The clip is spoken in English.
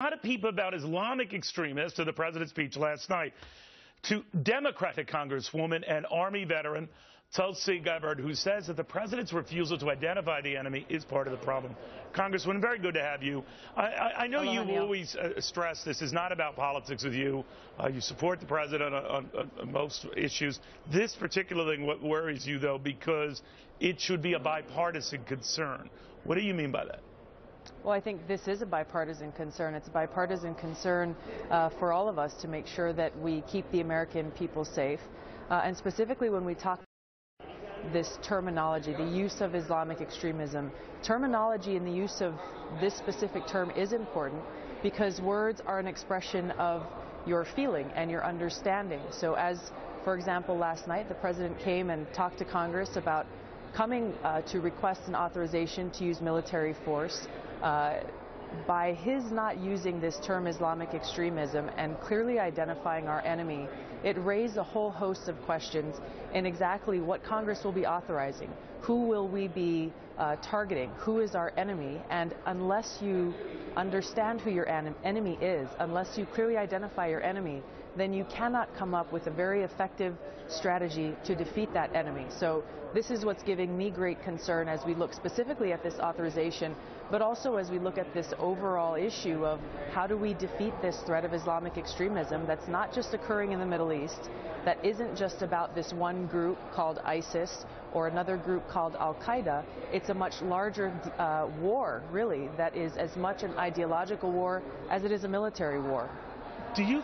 A lot of people about Islamic extremists to the president's speech last night, to Democratic Congresswoman and Army veteran Tulsi Gabbard, who says that the president's refusal to identify the enemy is part of the problem. Congresswoman, very good to have you. I know you always stress this is not about politics with you. You support the president on most issues. This particular thing, what worries you, though, because it should be a bipartisan concern. What do you mean by that? Well, I think this is a bipartisan concern. It's a bipartisan concern for all of us to make sure that we keep the American people safe. And specifically when we talk this terminology, the use of Islamic extremism, terminology and the use of this specific term is important because words are an expression of your feeling and your understanding. So as, for example, last night the president came and talked to Congress about coming to request an authorization to use military force. By his not using this term Islamic extremism and clearly identifying our enemy, it raised a whole host of questions in exactly what Congress will be authorizing. Who will we be targeting? Who is our enemy? And unless you understand who your enemy is, unless you clearly identify your enemy, then you cannot come up with a very effective strategy to defeat that enemy. So this is what's giving me great concern as we look specifically at this authorization, but also as we look at this overall issue of how do we defeat this threat of Islamic extremism that's not just occurring in the Middle East, that isn't just about this one group called ISIS or another group called Al-Qaeda. It's a much larger war, really, that is as much an ideological war as it is a military war. Do you